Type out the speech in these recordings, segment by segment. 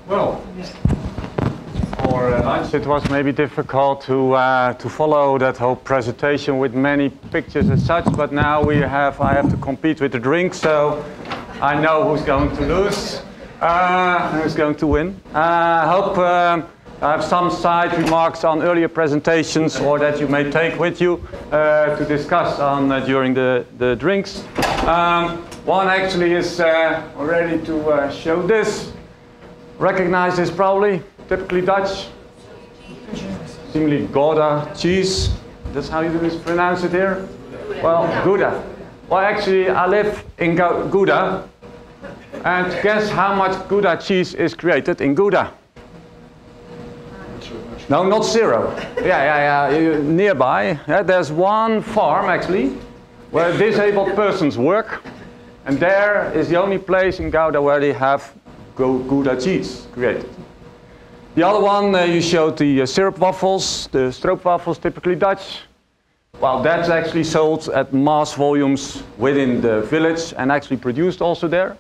Well, for lunch it was maybe difficult to follow that whole presentation with many pictures and such, but now I have to compete with the drink, so I know who's going to lose and who's going to win. I hope I have some side remarks on earlier presentations or that you may take with you to discuss on during the drinks. One actually is ready to show this. Recognize this probably, typically Dutch. Seemingly Gouda cheese. That's how you pronounce it here? Well, Gouda. Well, actually, I live in Gouda. And guess how much Gouda cheese is created in Gouda? No, not zero. Yeah. Nearby, there's one farm actually where disabled persons work. And there is the only place in Gouda where they have Gouda cheese created. The other one, you showed the syrup waffles, the stroopwafels, typically Dutch. Well, that's actually sold at mass volumes within the village and actually produced also there.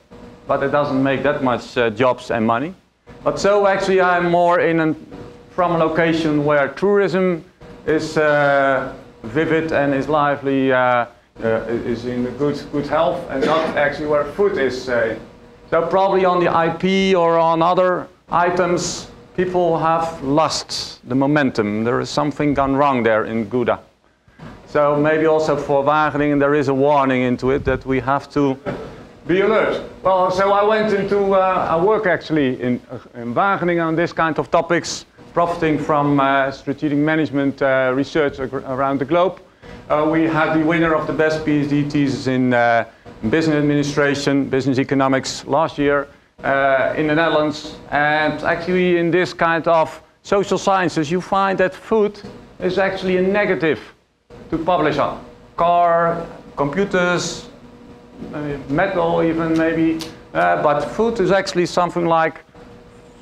But it doesn't make that much jobs and money. But so actually I'm more from a location where tourism is vivid and is lively, is in good health, and not actually where food is. So probably on the IP or on other items, people have lost the momentum. There is something gone wrong there in Gouda. So maybe also for Wageningen there is a warning into it that we have to be alert. Well, so I went into a work actually in Wageningen on this kind of topics, profiting from strategic management research around the globe. We had the winner of the best PhD thesis in business administration, business economics last year in the Netherlands. And actually in this kind of social sciences you find that food is actually a negative to publish on. Car, computers, metal even maybe, but food is actually something like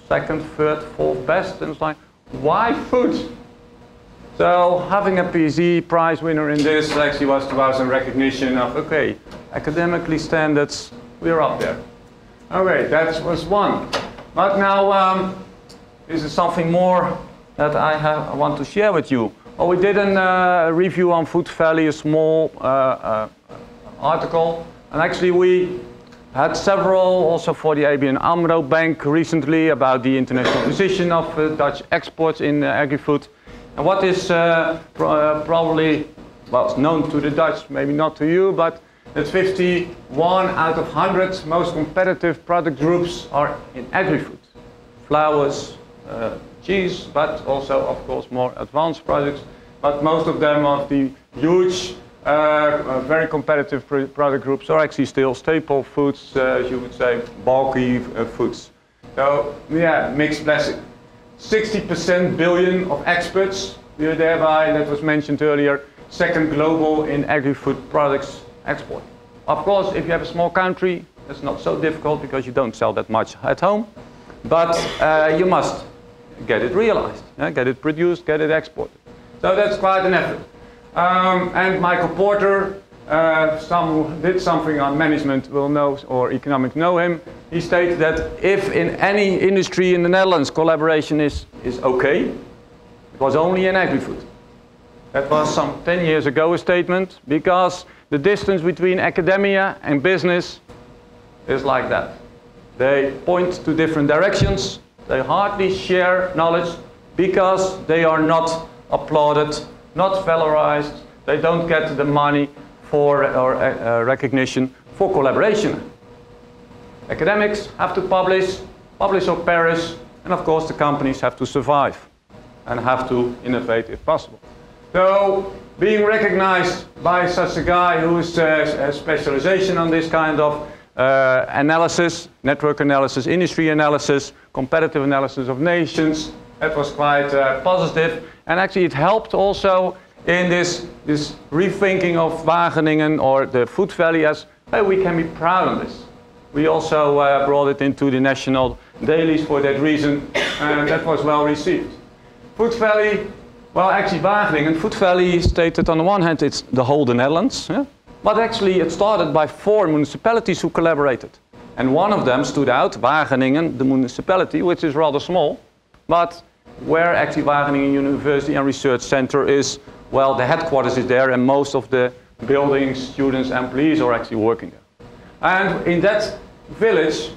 second, third, fourth best, and it's like, why food? So having a PhD prize winner in this actually was to us a recognition of, okay, academically standards, we're up there. Okay, that was one. But now this is something more that I want to share with you. Well, we did a review on Food Valley, a small article, and actually we had several also for the ABN AMRO Bank recently about the international position of Dutch exports in agri-food. And what is probably, well, it's known to the Dutch, maybe not to you, but that 51 out of 100 most competitive product groups are in agri-food. Flours, cheese, but also, of course, more advanced products. But most of them of the huge, very competitive product groups are actually still staple foods, as you would say, bulky foods. So, yeah, mixed blessing. 60% billion of exports, thereby, that was mentioned earlier, second global in agri-food products export. Of course, if you have a small country, it's not so difficult because you don't sell that much at home, but you must get it realized, get it produced, get it exported. So that's quite an effort. And Michael Porter, some who did something on management will know, or economics know him. He stated that if in any industry in the Netherlands collaboration is okay, it was only in agri-food. That was some 10 years ago a statement, because the distance between academia and business is like that. They point to different directions, they hardly share knowledge because they are not applauded, not valorized, they don't get the money for or recognition for collaboration. Academics have to publish or perish, and of course the companies have to survive and have to innovate if possible. So being recognized by such a guy who is a specialization on this kind of analysis, network analysis, industry analysis, competitive analysis of nations, that was quite positive, and actually it helped also in this rethinking of Wageningen or the Food Valley as, hey, we can be proud of this. We also brought it into the national dailies for that reason, and that was well received. Food Valley, well, actually Wageningen, Food Valley stated on the one hand it's the whole the Netherlands, yeah? But actually it started by 4 municipalities who collaborated. And one of them stood out, Wageningen, the municipality, which is rather small, but where actually Wageningen University and Research Center is, well, the headquarters is there, and most of the buildings, students, employees are actually working there. And in that village,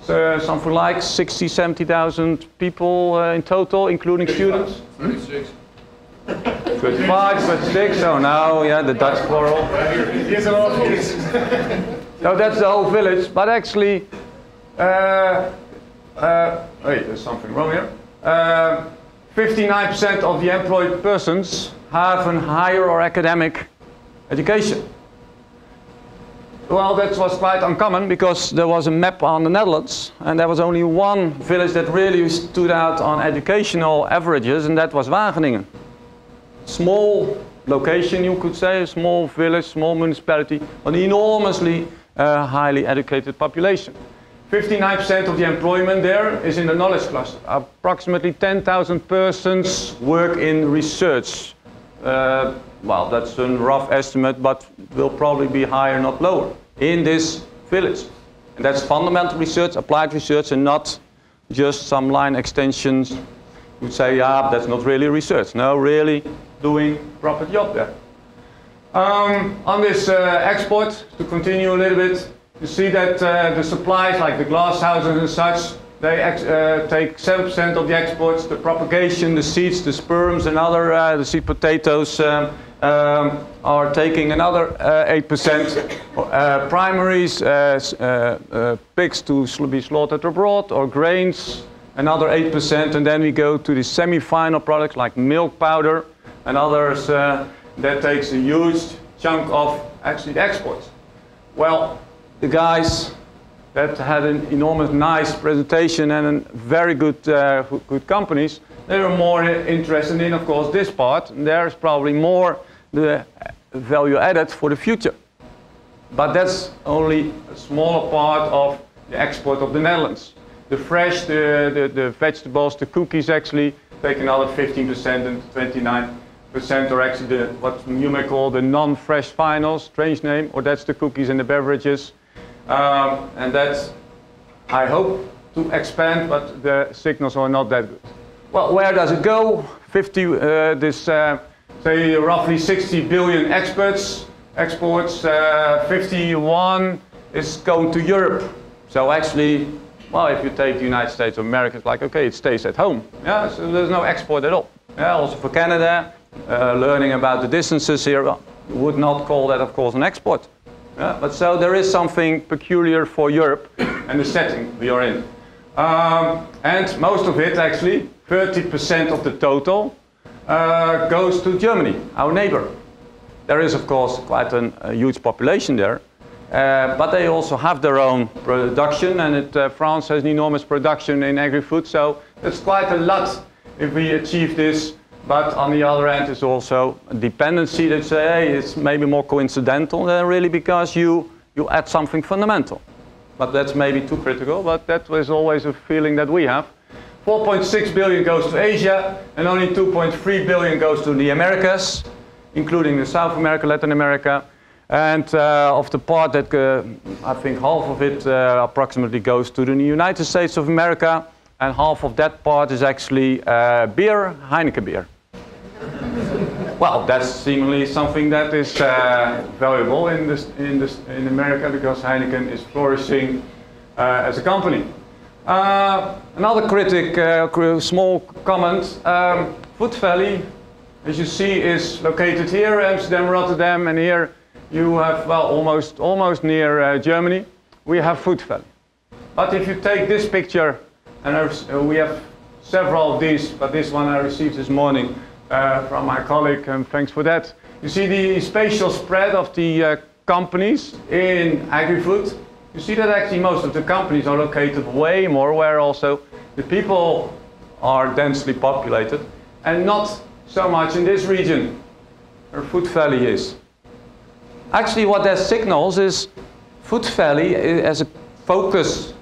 something like 60, 70,000 people in total, including students. 36. 35, 36, so now, yeah, the Dutch plural. Here's a lot of kids. So that's the whole village, but actually, wait, there's something wrong here. 59% of the employed persons have a higher or academic education. Well, that was quite uncommon because there was a map on the Netherlands and there was only one village that really stood out on educational averages, and that was Wageningen. Small location, you could say, a small village, small municipality, but enormously highly educated population. 59% of the employment there is in the knowledge cluster. Approximately 10,000 persons work in research. Well, that's a rough estimate, but will probably be higher, not lower, in this village. And that's fundamental research, applied research, and not just some line extensions. You would say, yeah, that's not really research. No, really doing proper job there. On this export, to continue a little bit, you see that the supplies, like the glass houses and such, they take 7% of the exports. The propagation, the seeds, the sperms, and other the seed potatoes are taking another 8%. Primaries, pigs to be slaughtered abroad, or grains, another 8%. And then we go to the semi-final products like milk powder and others. That takes a huge chunk of actually the exports. Well, the guys that had an enormous nice presentation and very good companies, they were more interested in, of course, this part. And there's probably more the value added for the future. But that's only a smaller part of the export of the Netherlands. The fresh, the vegetables, the cookies actually take another 15%, and 29% are actually what you may call the non-fresh finals, strange name, or that's the cookies and the beverages. And that's, I hope, to expand, but the signals are not that good. Well, where does it go? Say roughly 60 billion exports, 51 is going to Europe. So actually, well, if you take the United States of America, it's like, okay, it stays at home. Yeah, so there's no export at all. Yeah, also for Canada, learning about the distances here, well, you would not call that, of course, an export. Yeah, but so there is something peculiar for Europe and the setting we are in. And most of it, actually, 30% of the total, goes to Germany, our neighbor. There is, of course, quite a huge population there, but they also have their own production, and France has an enormous production in agri-food, so it's quite a lot if we achieve this. But on the other end, it's also a dependency that say, hey, it's maybe more coincidental than really because you add something fundamental. But that's maybe too critical, but that was always a feeling that we have. 4.6 billion goes to Asia, and only 2.3 billion goes to the Americas, including the South America, Latin America. And of the part that I think half of it approximately goes to the United States of America, and half of that part is actually beer, Heineken beer. Well, that's seemingly something that is valuable in America, because Heineken is flourishing as a company. Another critic, small comment, Food Valley, as you see, is located here, Amsterdam, Rotterdam, and here you have, well, almost near Germany, we have Food Valley. But if you take this picture, and we have several of these, but this one I received this morning from my colleague, and thanks for that. You see the spatial spread of the companies in agri-food. You see that actually most of the companies are located way more where also the people are densely populated, and not so much in this region where Food Valley is. Actually, what that signals is Food Valley as a focus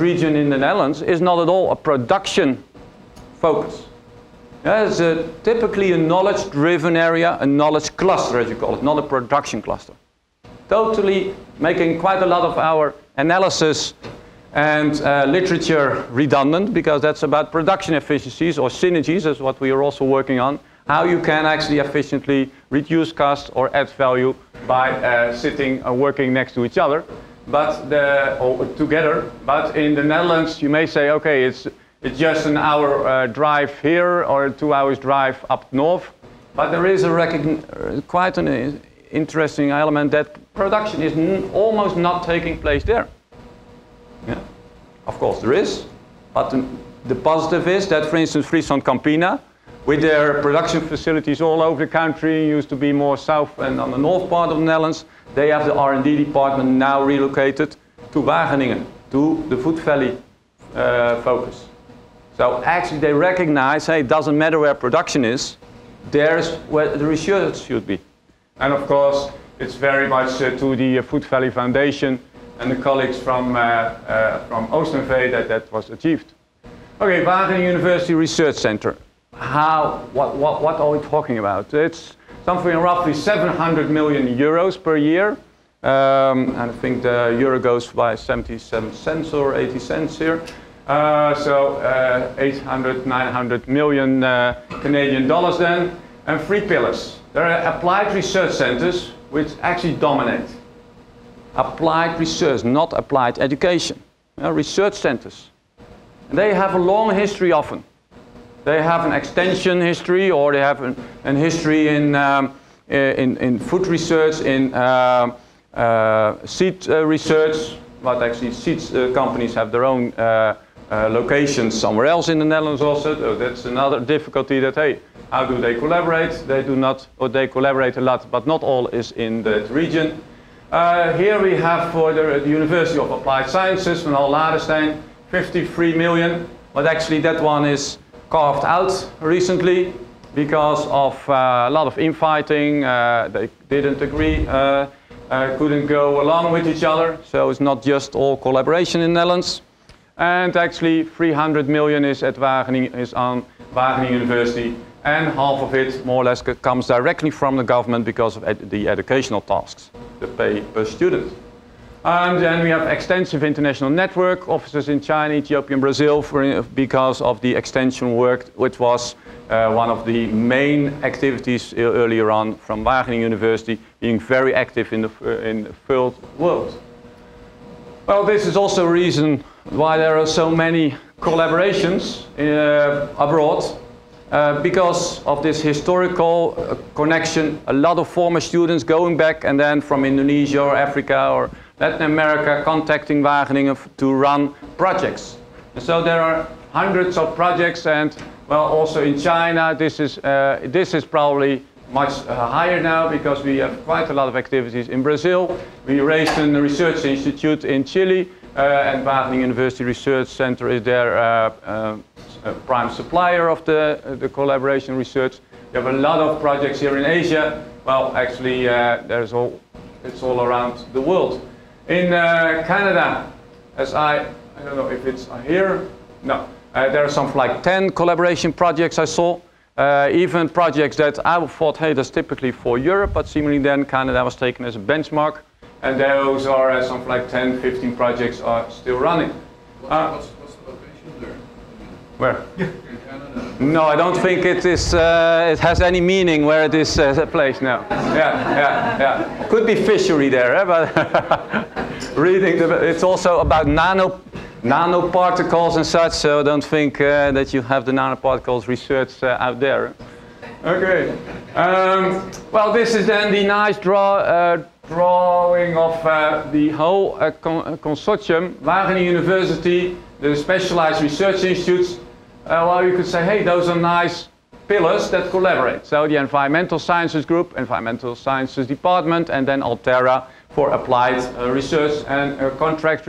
region in the Netherlands is not at all a production focus. Yeah, it's typically a knowledge-driven area, a knowledge cluster, as you call it, not a production cluster. totally making quite a lot of our analysis and literature redundant, because that's about production efficiencies or synergies, is what we are also working on. How you can actually efficiently reduce costs or add value by sitting and working next to each other, or together. But in the Netherlands, you may say, okay, it's just an hour drive here or 2 hours drive up north. But there is quite an interesting element that production is almost not taking place there. Yeah. Of course there is, but the positive is that, for instance, Friesland Campina, with their production facilities all over the country, used to be more south and on the north part of the Netherlands, they have the R&D department now relocated to Wageningen, to the Food Valley focus. So actually they recognize, hey, it doesn't matter where production is, there's where the research should be. And of course, it's very much to the Food Valley Foundation and the colleagues from Oostenveen that was achieved. Okay, Wageningen University Research Center. What are we talking about? It's something roughly 700 million euros per year. And I think the euro goes by 77 cents or 80 cents here. So 800, 900 million Canadian dollars then. And 3 pillars. There are applied research centers which actually dominate. Applied research, not applied education. Research centers. And they have a long history often. They have an extension history, or they have an history in food research, in seed research, but actually seeds companies have their own locations somewhere else in the Netherlands also. So that's another difficulty, that, hey, how do they collaborate? They do not, or they collaborate a lot, but not all is in that region. Here we have for the University of Applied Sciences van Ladenstein, 53 million, but actually that one is carved out recently because of a lot of infighting. They didn't agree, couldn't go along with each other, so it's not just all collaboration in the Netherlands. And actually 300 million is at Wageningen, is on Wageningen University, and half of it more or less comes directly from the government because of the educational tasks, the pay per student. And then we have extensive international network, offices in China, Ethiopia and Brazil, because of the extension work, which was one of the main activities earlier on from Wageningen University, being very active in the third world. Well, this is also a reason why there are so many collaborations abroad, because of this historical connection. A lot of former students going back, and then from Indonesia or Africa or Latin America contacting Wageningen to run projects. And so there are hundreds of projects, and well, also in China this is probably much higher now, because we have quite a lot of activities in Brazil. We raised a research institute in Chile, and Wageningen University Research Center is their prime supplier of the collaboration research. We have a lot of projects here in Asia. Well, actually, it's all around the world. In Canada, I don't know if it's here. No, there are something like 10 collaboration projects I saw. Even projects that I thought, hey, that's typically for Europe, but seemingly then Canada was taken as a benchmark. And those are something like 10, 15 projects are still running. What's the location there? Where? In Canada. No, I don't think it is. It has any meaning where it is placed now. Yeah. Could be fishery there, but reading it's also about nanoparticles and such. So don't think that you have the nanoparticles research out there. Okay. Well, this is then the nice drawing of the whole consortium. Wageningen University, the specialized research institutes. Well, you could say, hey, those are nice pillars that collaborate. So the Environmental Sciences Group, Environmental Sciences Department, and then Altera for applied research and contract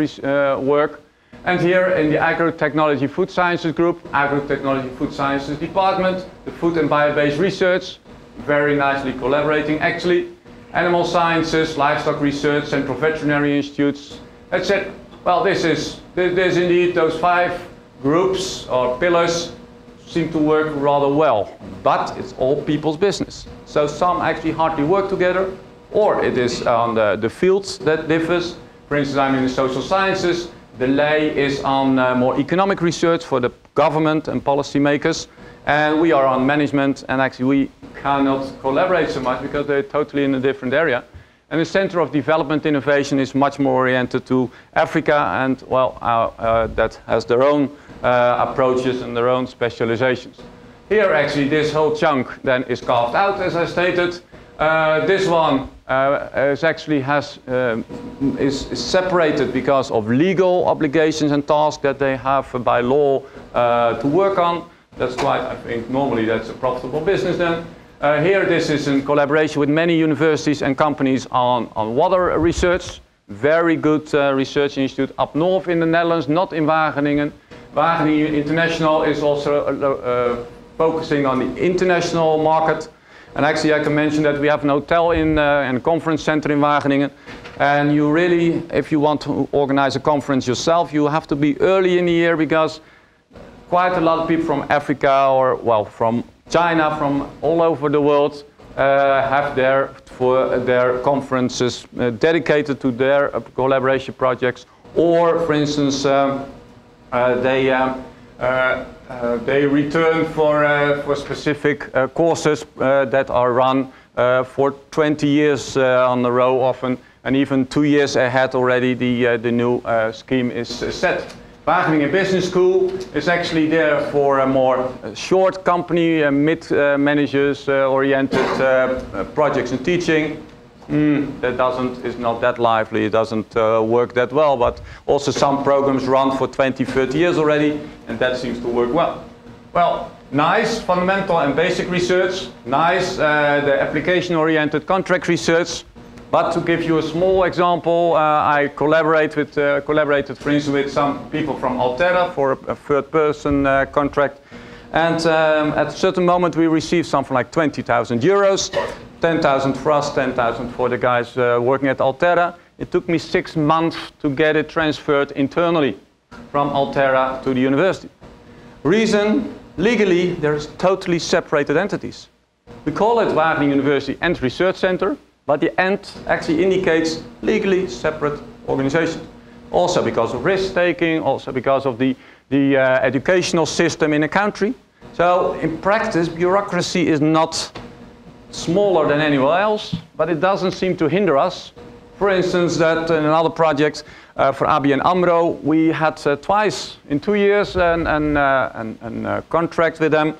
work. And here in the Agrotechnology Food Sciences Group, Agrotechnology Food Sciences Department, the Food and Bio-Based Research, very nicely collaborating actually. Animal Sciences, Livestock Research, Central Veterinary Institutes, etc. Well, there's indeed those 5 groups or pillars seem to work rather well, but it's all people's business. So some actually hardly work together, or it is on the fields that differs. For instance, I'm in the social sciences. The lay is on more economic research for the government and policymakers. And we are on management, and actually we cannot collaborate so much because they're totally in a different area. And the Center of Development Innovation is much more oriented to Africa, and well, that has their own approaches and their own specializations. Here actually this whole chunk then is carved out, as I stated. This one is separated because of legal obligations and tasks that they have by law to work on. That's quite, I think, normally that's a profitable business then. Here this is in collaboration with many universities and companies on water research. Very good research institute up north in the Netherlands, not in Wageningen. Wageningen International is also focusing on the international market. And actually I can mention that we have an hotel and a conference center in Wageningen. And you really, if you want to organize a conference yourself, you have to be early in the year because quite a lot of people from Africa or, well, from China, from all over the world, have their conferences dedicated to their collaboration projects. Or, for instance, they return for specific courses that are run for 20 years on the row often, and even 2 years ahead already the new scheme is set. Wageningen Business School is actually there for a more short company, mid-managers oriented projects and teaching. That is not that lively, it doesn't work that well, but also some programs run for 20, 30 years already, and that seems to work well. Well, nice fundamental and basic research, nice the application-oriented contract research, but to give you a small example, I collaborated for instance with some people from Altera for a third-person contract, and at a certain moment we received something like 20,000 euros. 10,000 for us, 10,000 for the guys working at Altera. It took me 6 months to get it transferred internally from Altera to the university. Reason, legally, there's totally separated entities. We call it Wageningen University and Research Center, but the "and" actually indicates legally separate organizations. Also because of risk-taking, also because of the educational system in a country. So in practice, bureaucracy is not smaller than anywhere else, but it doesn't seem to hinder us. For instance, that in another project for ABN AMRO, we had twice in 2 years a contract with them.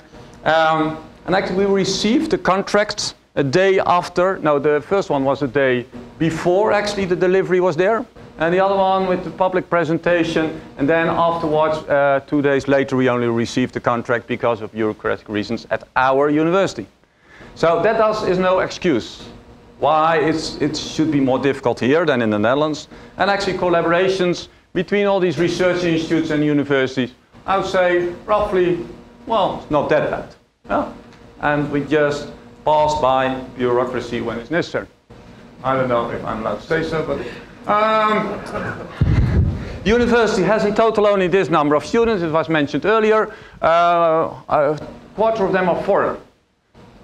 And actually we received the contract a day after. No, the first one was a day before actually the delivery was there. And the other one with the public presentation. And then afterwards, 2 days later, we only received the contract because of bureaucratic reasons at our university. So that is no excuse why it should be more difficult here than in the Netherlands. And actually collaborations between all these research institutes and universities, I would say roughly, well, it's not that bad. Yeah? And we just pass by bureaucracy when it's necessary. I don't know if I'm allowed to say so, but the university has in total only this number of students, it was mentioned earlier. A quarter of them are foreign.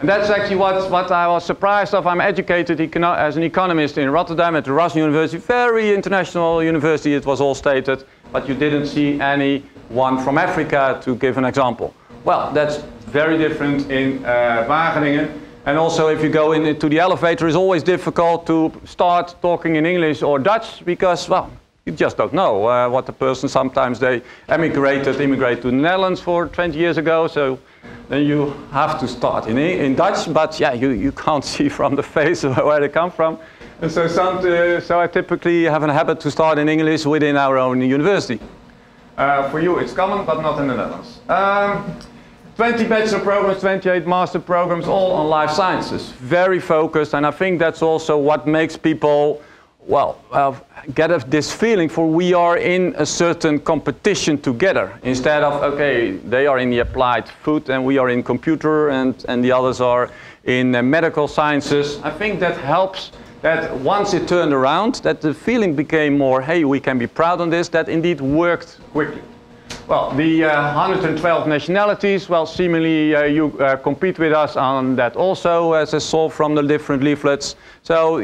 And that's actually what I was surprised of. I'm educated as an economist in Rotterdam at the Russian University, very international university, it was all stated, but you didn't see anyone from Africa, to give an example. Well, that's very different in Wageningen. And also if you go into the elevator, it's always difficult to start talking in English or Dutch because, well, you just don't know what the person, sometimes they immigrate to the Netherlands for 20 years ago, so then you have to start in Dutch, but yeah, you can't see from the face where they come from. And so I typically have a habit to start in English within our own university. For you it's common, but not in the Netherlands. 20 bachelor programs, 28 master programs, all on life sciences. Very focused, and I think that's also what makes people, well, get this feeling for we are in a certain competition together. Instead of, okay, they are in the applied food and we are in computer and the others are in medical sciences. I think that helps that once it turned around, that the feeling became more, hey, we can be proud on this, that indeed worked quickly. Well, the 112 nationalities, well, seemingly you compete with us on that also, as I saw from the different leaflets. So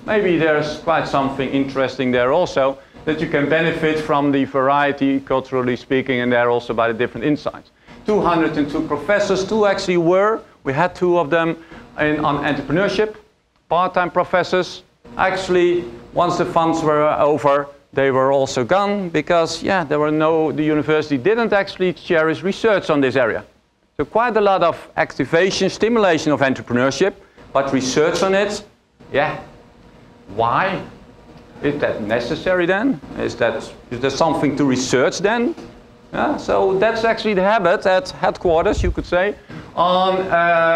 maybe there's quite something interesting there also, that you can benefit from the variety, culturally speaking, and there also by the different insights. 202 professors, we had 2 of them on entrepreneurship, part-time professors. Actually, once the funds were over, they were also gone because, yeah, the university didn't actually cherish research on this area. So quite a lot of activation, stimulation of entrepreneurship, but research on it, yeah, why? Is that necessary then? Is there something to research then? Yeah, so that's actually the habit at headquarters, you could say, on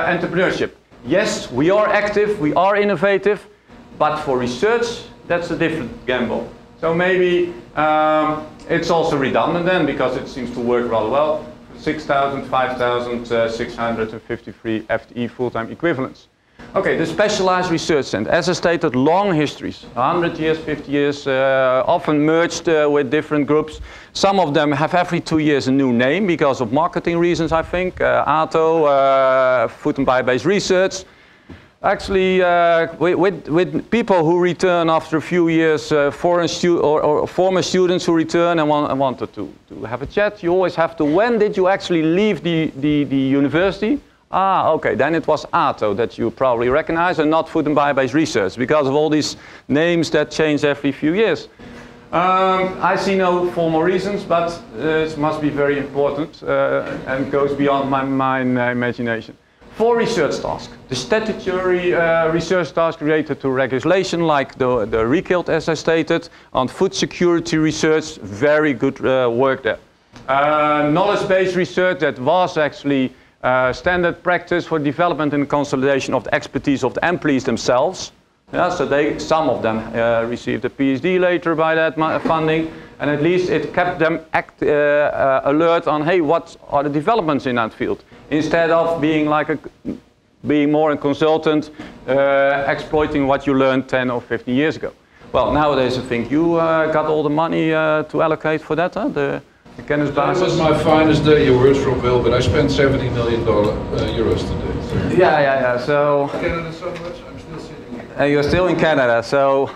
entrepreneurship. Yes, we are active, we are innovative, but for research, that's a different gamble. So maybe it's also redundant then, because it seems to work rather well. 5,653 FTE full-time equivalents. Okay, the specialized research center. As I stated, long histories, 100 years, 50 years, often merged with different groups. Some of them have every 2 years a new name because of marketing reasons, I think. ATO, Food and Bio-Based Research. Actually, with people who return after a few years, former students who return and wanted to have a chat, you always have to, when did you actually leave the university? Ah, okay, then it was ATO that you probably recognize, and not Food and Bio-Based Research, because of all these names that change every few years. I see no formal reasons, but it must be very important and goes beyond my imagination. 4 research tasks. The statutory research tasks related to regulation, like the REKILT, as I stated, on food security research, very good work there. Knowledge-based research, that was actually standard practice for development and consolidation of the expertise of the employees themselves. Yeah, so some of them received a PhD later by that funding, and at least it kept them alert on, hey, what are the developments in that field? Instead of being more a consultant, exploiting what you learned 10 or 15 years ago. Well, nowadays I think you got all the money to allocate for that, huh? The That was my finest day, your words from Will, but I spent $70 million euros today. So. Yeah. So Canada so much, I'm still sitting here. And you're still in Canada, so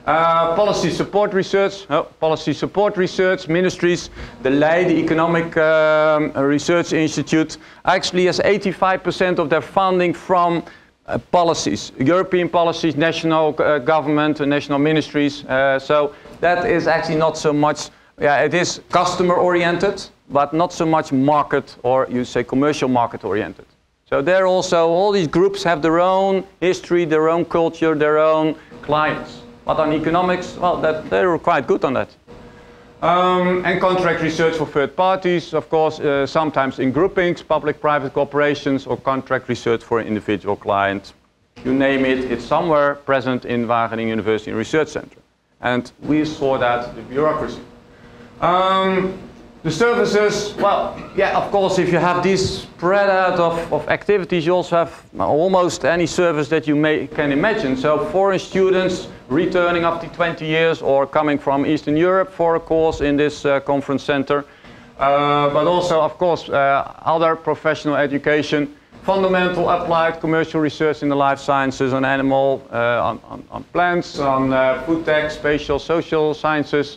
policy support research, ministries, the Leiden Economic Research Institute actually has 85% of their funding from policies, European policies, national government, national ministries. So that is actually not so much, it is customer oriented, but not so much market, or you say commercial market oriented. So there also, all these groups have their own history, their own culture, their own clients. But on economics, well, they were quite good on that. And contract research for third parties, of course, sometimes in groupings, public-private cooperations, or contract research for an individual client. You name it, it's somewhere present in Wageningen University Research Center. And we saw that, the bureaucracy. The services, well, yeah, of course, if you have this spread out of activities, you also have almost any service that you can imagine. So foreign students returning up to 20 years or coming from Eastern Europe for a course in this conference center. But also, of course, other professional education, fundamental applied commercial research in the life sciences, on animal, on plants, on food tech, spatial, social sciences.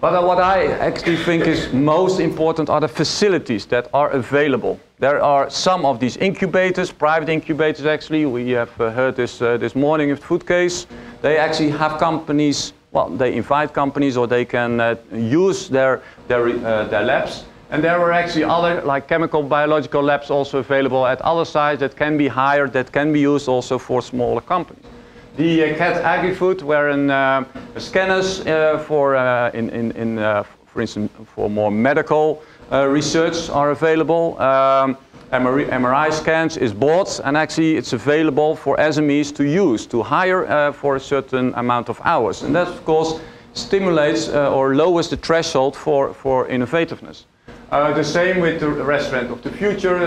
But what I actually think is most important are the facilities that are available. There are some of these incubators, private incubators actually. We have heard this morning with Foodcase. They actually have companies, well, they invite companies, or they can use their labs. And there are actually other, like chemical, biological labs also available at other sites that can be hired, that can be used also for smaller companies. The CAT agrifood, wherein scanners for instance, for more medical research are available. MRI scans is bought, and actually it's available for SMEs to use, to hire for a certain amount of hours. And that, of course, stimulates or lowers the threshold for innovativeness. The same with the restaurant of the future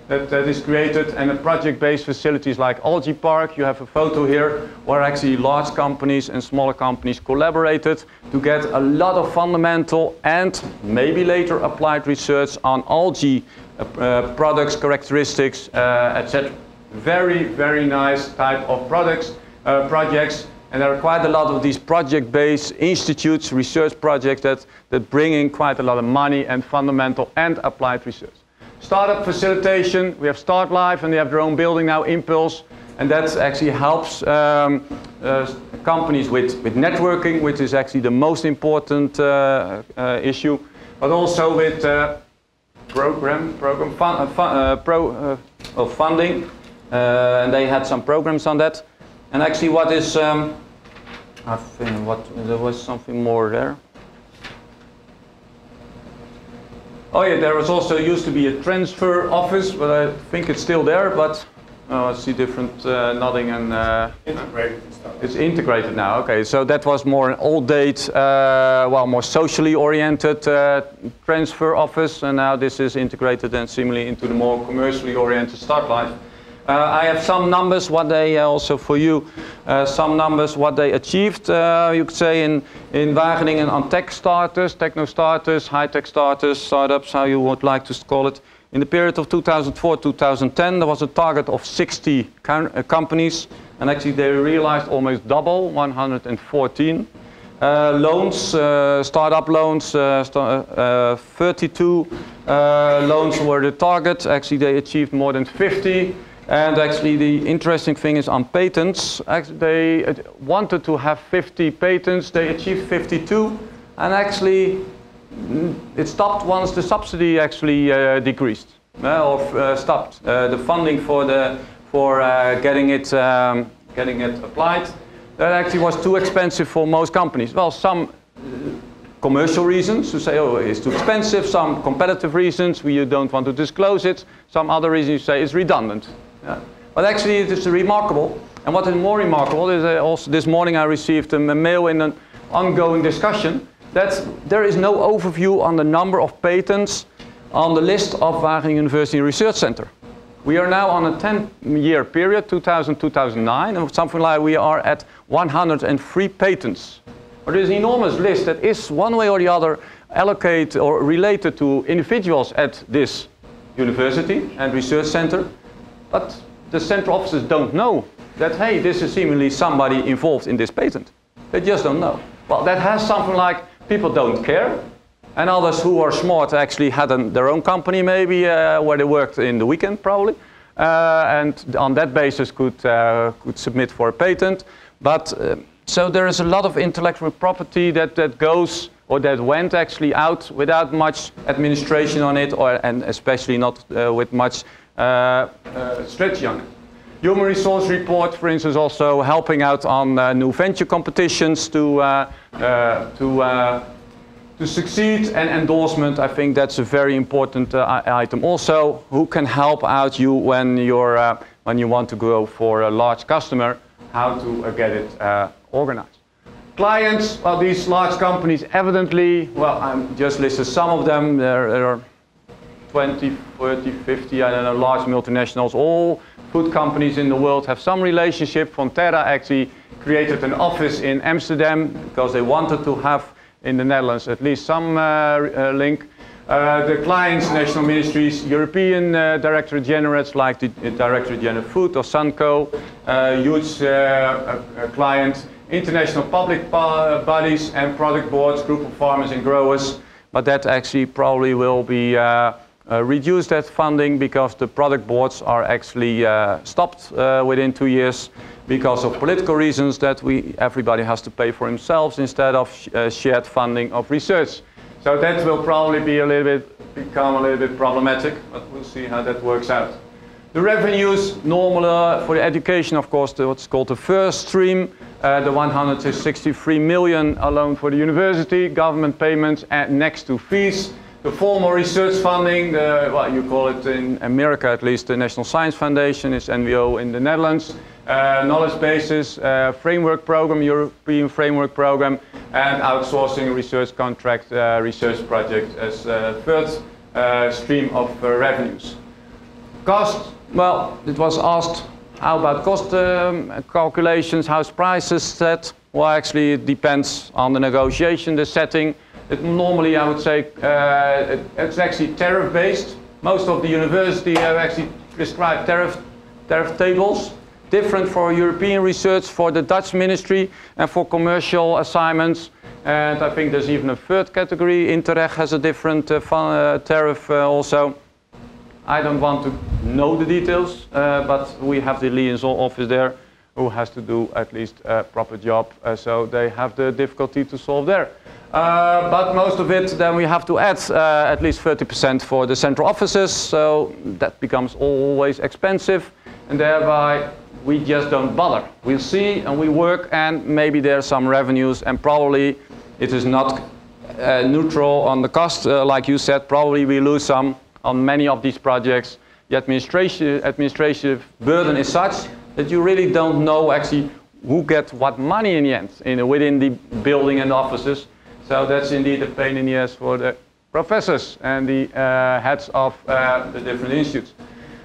that is created, and the project-based facilities like Algae Park. You have a photo here where actually large companies and smaller companies collaborated to get a lot of fundamental and maybe later applied research on algae products, characteristics, etc. Very, very nice type of projects. And there are quite a lot of these project-based institutes, research projects that bring in quite a lot of money and fundamental and applied research. Startup facilitation, we have Start Life and they have their own building now, Impulse, and that actually helps companies with networking, which is actually the most important issue, but also with funding, and they had some programs on that. And actually what is, I think there was something more there. Oh yeah, there was also used to be a transfer office, but I think it's still there, but I see different nodding and... integrated. It's integrated now, okay. So that was more an old date, well, more socially oriented transfer office, and now this is integrated and seemingly into the more commercially oriented Start Life. I have some numbers, what they also for you, some numbers, what they achieved, you could say in Wageningen on tech starters, techno starters, high-tech starters, startups, how you would like to call it. In the period of 2004-2010, there was a target of 60 companies, and actually they realized almost double, 114. Loans, startup loans, 32 loans were the target. Actually they achieved more than 50. And actually the interesting thing is on patents, actually they wanted to have 50 patents, they achieved 52, and actually it stopped once the subsidy actually decreased, or stopped. The funding for getting it applied, that actually was too expensive for most companies. Well, some commercial reasons to say, oh, it's too expensive, some competitive reasons, you don't want to disclose it, some other reasons you say it's redundant. Yeah. But actually it is remarkable, and what is more remarkable is also this morning I received a mail in an ongoing discussion that there is no overview on the number of patents on the list of Wageningen University Research Center. We are now on a 10-year period, 2000-2009, and something like we are at 103 patents. But there's an enormous list that is one way or the other allocated or related to individuals at this university and research center. But the central offices don't know that, hey, this is seemingly somebody involved in this patent. They just don't know. Well, that has something like people don't care, and others who are smart actually had their own company maybe where they worked in the weekend probably, and on that basis could submit for a patent. But so there is a lot of intellectual property that goes or that went actually out without much administration on it, and especially not with much strategy on it. Human resource report, for instance, also helping out on new venture competitions to succeed, and endorsement. I think that's a very important item. Also, who can help out you when you want to go for a large customer, how to get it organized. Clients, well, these large companies evidently, well, I'm just listed some of them. There are 20, 30, 50, I don't know, large multinationals. All food companies in the world have some relationship. Fonterra actually created an office in Amsterdam because they wanted to have in the Netherlands at least some link. The clients, national ministries, European Directorate Generals like the Directorate General Food or Sanco, huge client, international public bodies and product boards, group of farmers and growers, but that actually probably will be reduce that funding because the product boards are actually stopped within 2 years because of political reasons that everybody has to pay for themselves instead of shared funding of research. So that will probably be become a little bit problematic, but we'll see how that works out. The revenues, normal for the education, of course, what's called the first stream, the 163 million alone for the university, government payments and next to fees. The formal research funding, well, you call it in America at least, the National Science Foundation, is NWO in the Netherlands. knowledge bases, framework program, European framework program, and outsourcing research contract, research project as third stream of revenues. Cost, well, it was asked, how about cost calculations, how's prices set? Well, actually it depends on the negotiation, the setting. Normally I would say it's actually tariff based. Most of the university have actually prescribed tariff tables, different for European research, for the Dutch ministry, and for commercial assignments. And I think there's even a third category. Interreg has a different tariff also. I don't want to know the details, but we have the liaison office there who has to do at least a proper job, so they have the difficulty to solve there. But most of it, then we have to add at least 30% for the central offices, so that becomes always expensive, and thereby we just don't bother. We'll see and we work, and maybe there's some revenues, and probably it is not neutral on the cost, like you said. Probably we lose some on many of these projects. The administrative burden is such that you really don't know actually who gets what money in the end within the building and offices. So that's indeed a pain in the ass for the professors and the heads of the different institutes.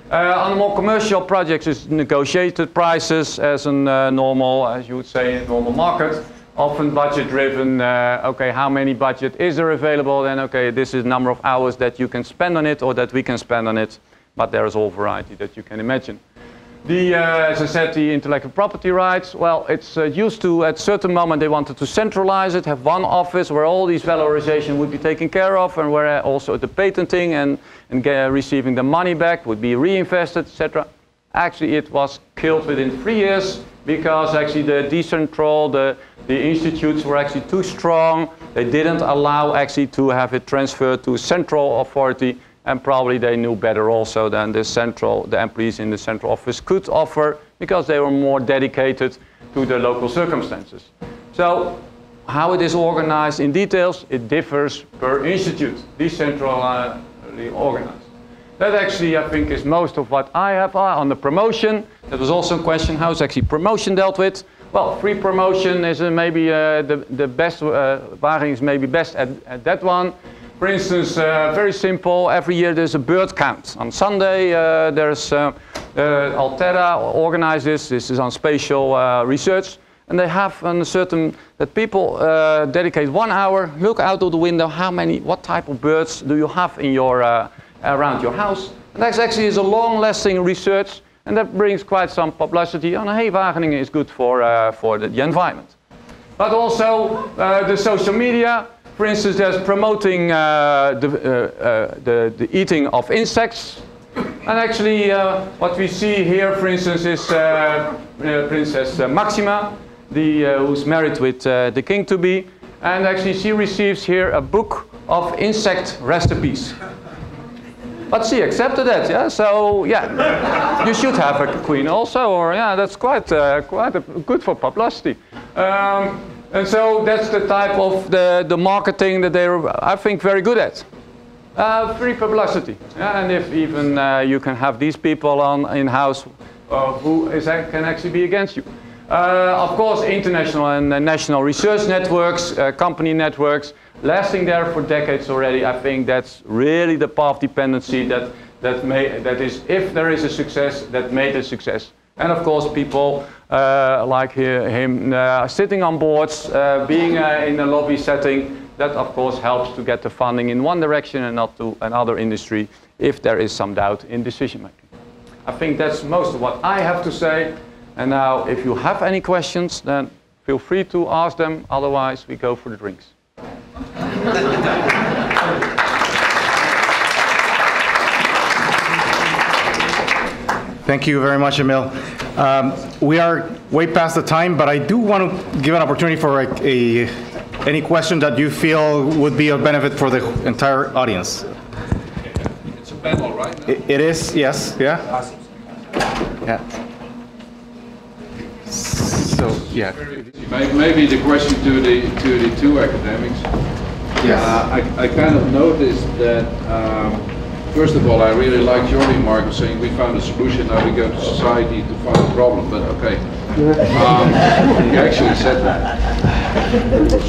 On the more commercial projects, it's negotiated prices as a normal, as you would say, in a normal market. Often budget driven, okay, how many budget is there available? Then, okay, this is the number of hours that you can spend on it or that we can spend on it. But there is all variety that you can imagine. As I said, the intellectual property rights, well, it's used to, at a certain moment, they wanted to centralize it, have one office where all these valorization would be taken care of, and where also the patenting and receiving the money back would be reinvested, etc. Actually, it was killed within 3 years because actually the institutes were actually too strong. They didn't allow actually to have it transferred to a central authority. And probably they knew better also than the employees in the central office could offer, because they were more dedicated to the local circumstances. So how it is organized in details, it differs per institute, decentrally organized. That actually, I think, is most of what I have on the promotion. That was also a question, how is actually promotion dealt with? Well, free promotion is maybe the best, Wageningen is maybe best at that one. For instance, very simple, every year there's a bird count. On Sunday there's Altera organizes this is on spatial research, and they have a certain, that people dedicate 1 hour, look out of the window, what type of birds do you have in your, around your house. And that actually is a long-lasting research, and that brings quite some publicity on, hey, Wageningen is good for the environment. But also the social media. For instance, there's promoting the eating of insects. And actually, what we see here, for instance, is Princess Maxima, who's married with the king-to-be. And actually, she receives here a book of insect recipes. But she accepted that, yeah? So, yeah, you should have a queen also, or yeah, that's quite good for publicity. And so that's the type of the marketing that they're, I think, very good at. Free publicity. Yeah? And if even you can have these people in-house who can actually be against you. Of course, international and national research networks, company networks, lasting there for decades already. I think that's really the path dependency that is, if there is a success, that made a success. And of course, people like him sitting on boards, being in a lobby setting, that of course helps to get the funding in one direction and not to another industry if there is some doubt in decision making. I think that's most of what I have to say. And now, if you have any questions, then feel free to ask them. Otherwise, we go for the drinks. Thank you very much, Emiel. We are way past the time, but I do want to give an opportunity for any question that you feel would be of benefit for the entire audience. It's a panel, right? It is, yes, yeah. Yeah. So, yeah. Maybe the question to the two academics. Yes. I kind of noticed that First of all, I really liked your remark of saying we found a solution, now we go to society to find a problem, but okay. You actually said that.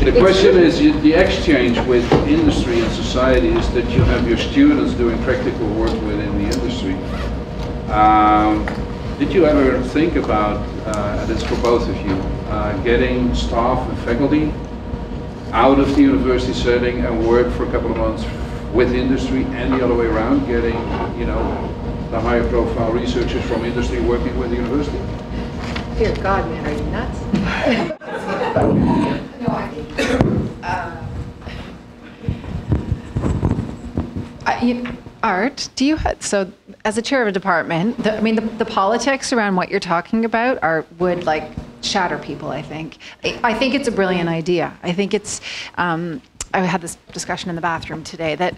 The question is, the exchange with industry and society is that you have your students doing practical work within the industry. Did you ever think about, and it's for both of you, getting staff and faculty out of the university setting and work for a couple of months with industry, and the other way around, getting, you know, the higher profile researchers from industry working with the university? Dear God, man, are you nuts? No, I think. Art, do you so as a chair of a department, the politics around what you're talking about would like shatter people. I think it's a brilliant idea. I think it's. I had this discussion in the bathroom today that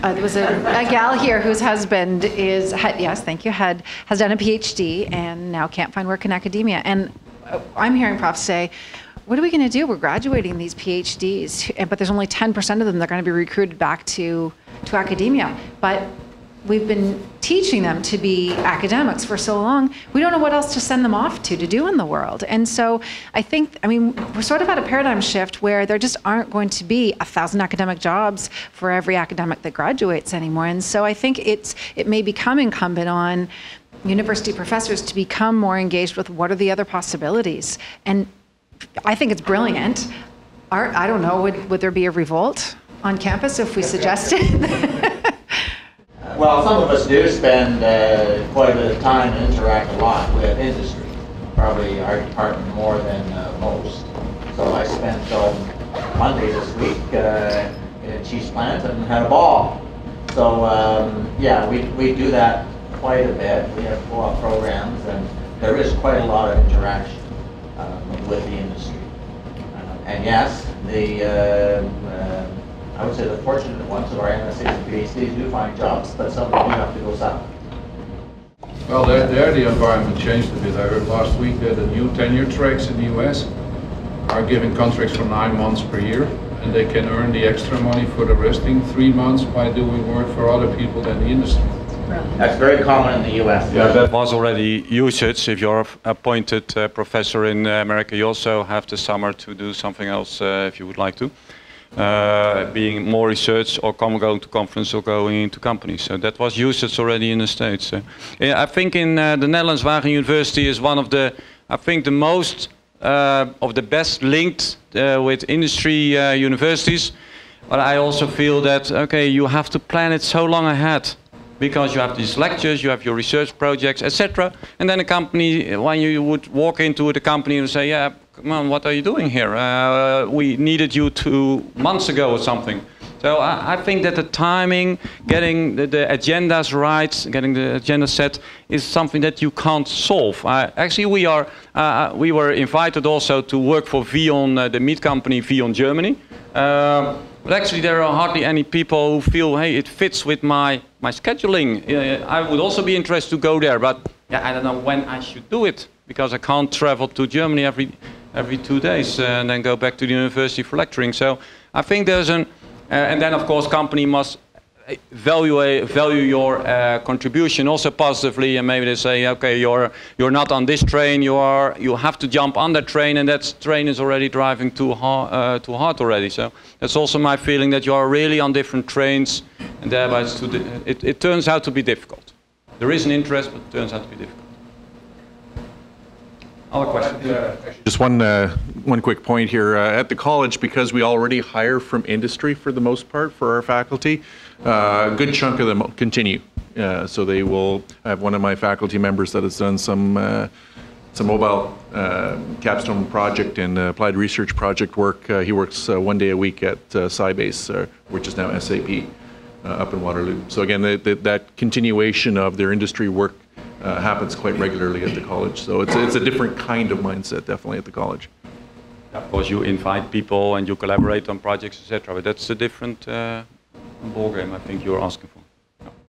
there was a gal here whose husband has done a PhD and now can't find work in academia. And I'm hearing profs say, what are we going to do? We're graduating these PhDs, but there's only 10% of them that are going to be recruited back to academia. But we've been teaching them to be academics for so long, we don't know what else to send them off to do in the world. And so I think, we're sort of at a paradigm shift where there just aren't going to be 1,000 academic jobs for every academic that graduates anymore. And so I think it may become incumbent on university professors to become more engaged with what are the other possibilities. And I think it's brilliant. Art, I don't know, would there be a revolt on campus if we suggested? Well, some of us do spend quite a bit of time and interact a lot with industry, probably our department more than most. So I spent Monday this week in a cheese plant and had a ball. So yeah, we do that quite a bit. We have co-op programs, and there is quite a lot of interaction with the industry. And yes, I would say the fortunate ones of our MScs and PhDs do find jobs, but some do have to go south. Well, there the environment changed a bit. I heard last week that the new tenure tracks in the US are giving contracts for 9 months per year, and they can earn the extra money for the resting 3 months by doing work for other people than the industry. That's very common in the US. Yeah, that was already usage. If you're appointed professor in America, you also have the summer to do something else if you would like to. Being more research or going to conference or going into companies. So that was usage already in the States. I think in the Netherlands, Wageningen University is one of the, the most of the best linked with industry universities. But I also feel that, okay, you have to plan it so long ahead, because you have these lectures, you have your research projects, etc. And then a company, when you would walk into the company and say, yeah, come on, what are you doing here? We needed you 2 months ago or something. So I think that the timing, getting the agendas right, getting the agenda set, is something that you can't solve. Actually, we were invited also to work for Vion, the meat company Vion Germany. But actually, there are hardly any people who feel, hey, it fits with my scheduling. I would also be interested to go there, but yeah, I don't know when I should do it, because I can't travel to Germany every 2 days and then go back to the university for lecturing. So I think there's and then of course company must value your contribution also positively, and maybe they say, okay, you're not on this train, you have to jump on that train, and that train is already driving too hard already. So that's also my feeling, that you are really on different trains, and thereby it turns out to be difficult. There is an interest, but it turns out to be difficult. Other questions? Just one quick point here. At the college, because we already hire from industry for the most part for our faculty, a good chunk of them continue. So they will have one of my faculty members that has done some mobile capstone project and applied research project work. He works 1 day a week at Sybase, which is now SAP, up in Waterloo. So again, that continuation of their industry work happens quite regularly at the college. So it's a different kind of mindset, definitely, at the college. Of course, you invite people and you collaborate on projects, etc. But that's a different ballgame, I think you're asking for.